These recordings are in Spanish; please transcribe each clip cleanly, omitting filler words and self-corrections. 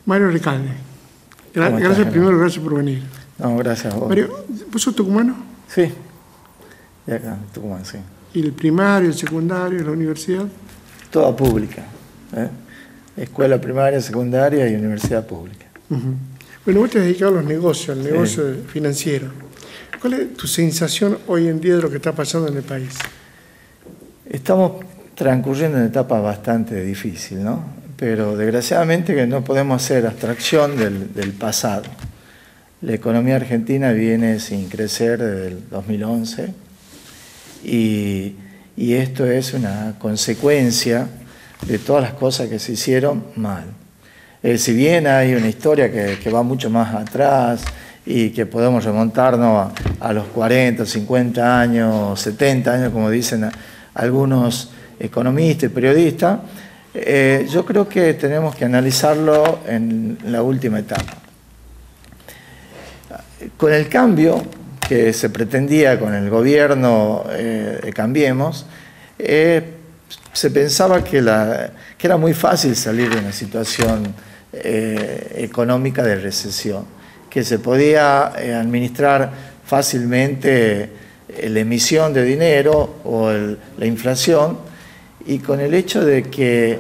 Mario Recalde. Gracias primero, gracias por venir. No, gracias a vos. Mario, ¿vos sos tucumano? Sí, de acá, Tucumán, sí. ¿Y el primario, el secundario, la universidad? Toda pública, ¿eh? Escuela primaria, secundaria y universidad pública. Bueno, vos te has dedicado a los negocios, al negocio financiero. ¿Cuál es tu sensación hoy en día de lo que está pasando en el país? Estamos transcurriendo una etapa bastante difícil, ¿no? Pero desgraciadamente que no podemos hacer abstracción del pasado. La economía argentina viene sin crecer desde el 2011 y esto es una consecuencia de todas las cosas que se hicieron mal. Si bien hay una historia que va mucho más atrás y que podemos remontarnos a los 40, 50 años, 70 años, como dicen algunos economistas y periodistas, yo creo que tenemos que analizarlo en la última etapa. Con el cambio que se pretendía con el gobierno de Cambiemos, se pensaba que era muy fácil salir de una situación económica de recesión, que se podía administrar fácilmente la emisión de dinero o la inflación, y con el hecho de que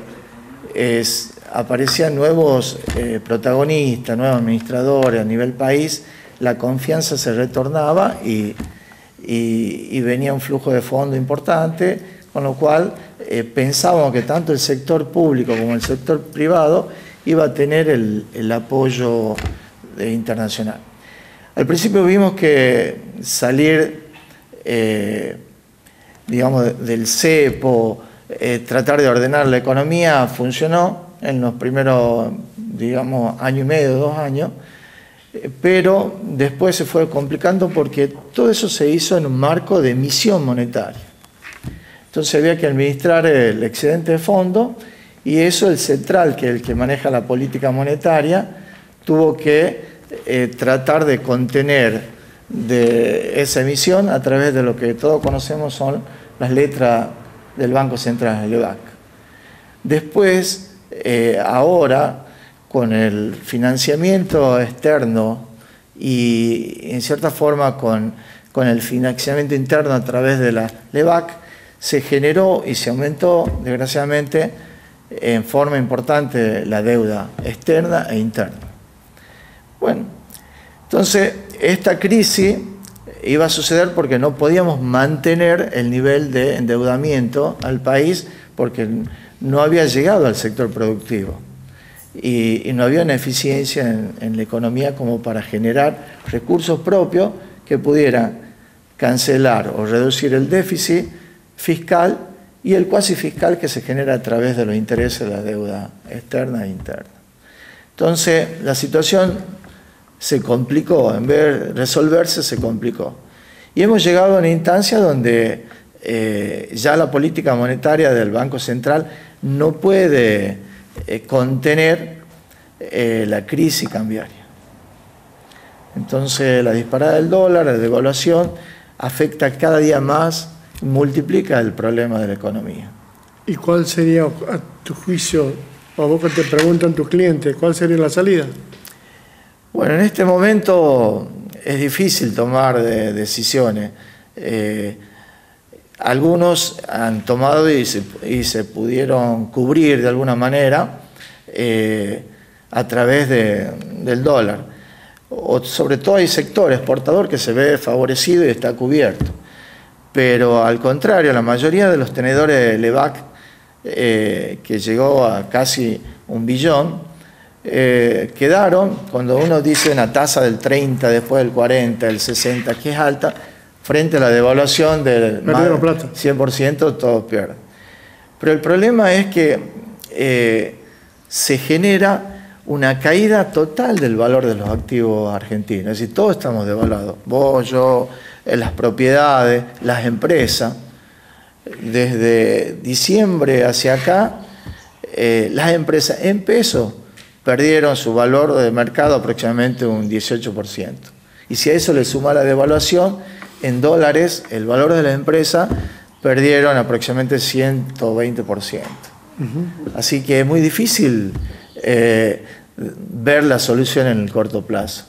aparecían nuevos protagonistas, nuevos administradores a nivel país, la confianza se retornaba y venía un flujo de fondo importante, con lo cual pensábamos que tanto el sector público como el sector privado iba a tener el apoyo internacional. Al principio vimos que salir, digamos, del cepo, tratar de ordenar la economía funcionó en los primeros, digamos, año y medio, 2 años, pero después se fue complicando porque todo eso se hizo en un marco de emisión monetaria. Entonces había que administrar el excedente de fondo y eso el central, que es el que maneja la política monetaria, tuvo que tratar de contener de esa emisión a través de lo que todos conocemos son las letras del Banco Central, el LEBAC. Después, ahora, con el financiamiento externo y en cierta forma con el financiamiento interno a través de la LEBAC, se generó y se aumentó, desgraciadamente, en forma importante la deuda externa e interna. Bueno, entonces esta crisis iba a suceder porque no podíamos mantener el nivel de endeudamiento al país porque no había llegado al sector productivo y no había una eficiencia en la economía como para generar recursos propios que pudieran cancelar o reducir el déficit fiscal y el cuasi fiscal que se genera a través de los intereses de la deuda externa e interna. Entonces, la situación se complicó, en vez de resolverse, se complicó. Y hemos llegado a una instancia donde ya la política monetaria del Banco Central no puede contener la crisis cambiaria. Entonces, la disparada del dólar, la devaluación, afecta cada día más, multiplica el problema de la economía. ¿Y cuál sería, a tu juicio, o a vos que te preguntan tus clientes, cuál sería la salida? Bueno, en este momento es difícil tomar decisiones. Algunos han tomado y se pudieron cubrir de alguna manera a través del dólar. Sobre todo hay sector exportador que se ve favorecido y está cubierto. Pero al contrario, la mayoría de los tenedores de LEBAC, que llegó a casi 1 billón, quedaron, cuando uno dice una tasa del 30, después del 40, del 60, que es alta, frente a la devaluación del 100%, todos pierden. Pero el problema es que se genera una caída total del valor de los activos argentinos. Es decir, todos estamos devaluados. Vos, yo, las propiedades, las empresas. Desde diciembre hacia acá, las empresas en pesos perdieron su valor de mercado aproximadamente un 18%. Y si a eso le suma la devaluación, en dólares el valor de la empresa perdieron aproximadamente 120%. Así que es muy difícil ver la solución en el corto plazo.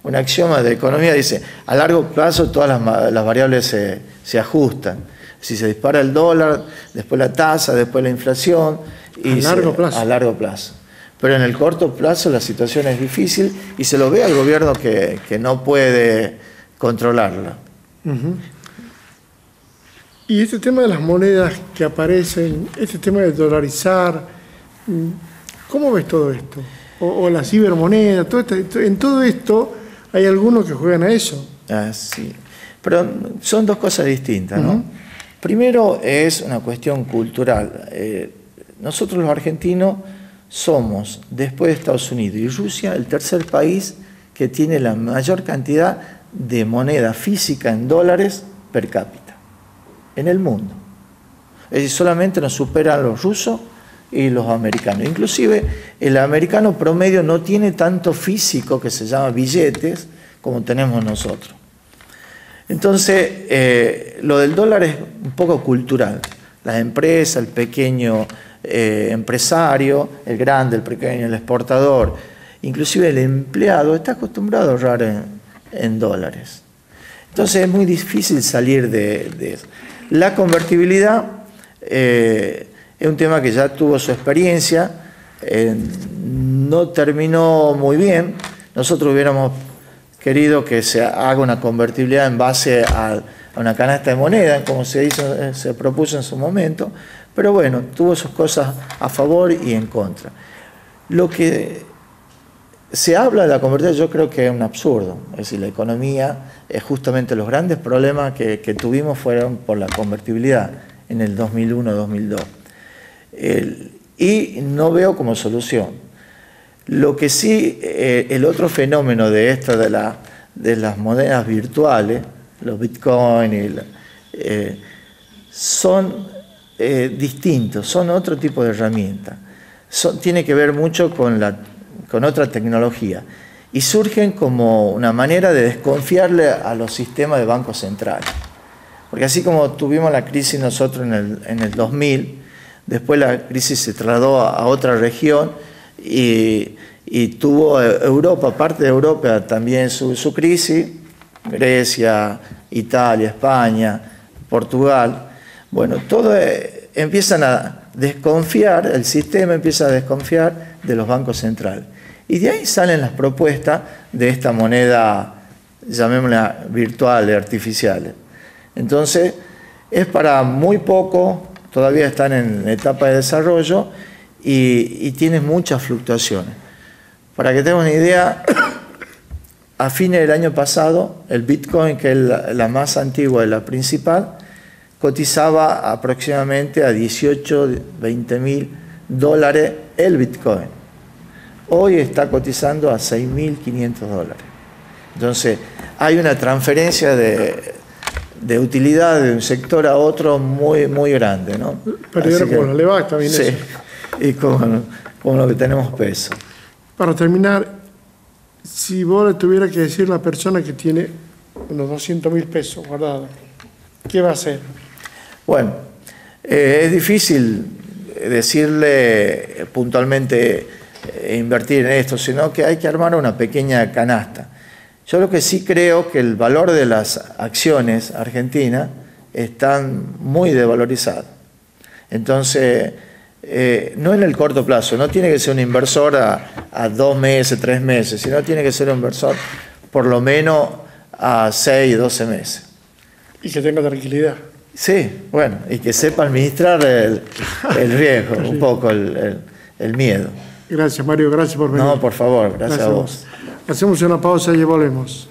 Un axioma de economía dice, a largo plazo todas las variables se ajustan. Si se dispara el dólar, después la tasa, después la inflación. A largo plazo. Pero en el corto plazo la situación es difícil y se lo ve al gobierno que no puede controlarla. Y este tema de las monedas que aparecen, este tema de dolarizar, ¿cómo ves todo esto? O la cibermoneda, en todo esto hay algunos que juegan a eso. Sí, pero son dos cosas distintas, ¿no? Primero es una cuestión cultural. Nosotros los argentinos somos, después de Estados Unidos y Rusia, el tercer país que tiene la mayor cantidad de moneda física en dólares per cápita en el mundo. Es decir, solamente nos superan los rusos y los americanos. Inclusive el americano promedio no tiene tanto físico, que se llama billetes, como tenemos nosotros. Entonces, lo del dólar es un poco cultural. Las empresas, el pequeño empresario, el grande, el pequeño, el exportador, inclusive el empleado, está acostumbrado a ahorrar en dólares. Entonces es muy difícil salir de eso. La convertibilidad es un tema que ya tuvo su experiencia, no terminó muy bien. Nosotros hubiéramos querido que se haga una convertibilidad en base a una canasta de moneda, como se propuso en su momento, pero bueno, tuvo sus cosas a favor y en contra. Lo que se habla de la convertibilidad yo creo que es un absurdo, es decir, la economía, justamente los grandes problemas que tuvimos fueron por la convertibilidad en el 2001-2002. Y no veo como solución. Lo que sí, el otro fenómeno de esto de las monedas virtuales, los bitcoins, son distintos, son otro tipo de herramientas. Tiene que ver mucho con otra tecnología y surgen como una manera de desconfiarle a los sistemas de bancos centrales. Porque así como tuvimos la crisis nosotros en el 2000, después la crisis se trasladó a otra región y tuvo Europa, parte de Europa también su crisis, Grecia, Italia, España, Portugal. Bueno, todo empiezan a desconfiar, el sistema empieza a desconfiar de los bancos centrales. Y de ahí salen las propuestas de esta moneda, llamémosla virtual, artificiales. Entonces, es para muy poco, todavía están en etapa de desarrollo y tienen muchas fluctuaciones. Para que tengan una idea, a fines del año pasado, el Bitcoin, que es la más antigua y la principal, cotizaba aproximadamente a 18, 20 mil dólares el Bitcoin. Hoy está cotizando a 6.500 dólares. Entonces, hay una transferencia de utilidad de un sector a otro muy, muy grande, ¿no? Pero por la LEVAC también sí, eso. Y con lo que tenemos peso. Para terminar, si vos le tuviera que decir a la persona que tiene unos 200.000 pesos guardados, ¿qué va a hacer? Bueno, es difícil decirle puntualmente invertir en esto, sino que hay que armar una pequeña canasta. Yo lo que sí creo que el valor de las acciones argentinas están muy desvalorizadas. Entonces, no en el corto plazo, no tiene que ser un inversor a 2 meses, 3 meses, sino tiene que ser un inversor por lo menos a 6, 12 meses. Y que tenga tranquilidad. Sí, bueno, y que sepa administrar el riesgo, un poco el miedo. Gracias, Mario, gracias por venir. No, por favor, gracias a vos. Hacemos una pausa y volvemos.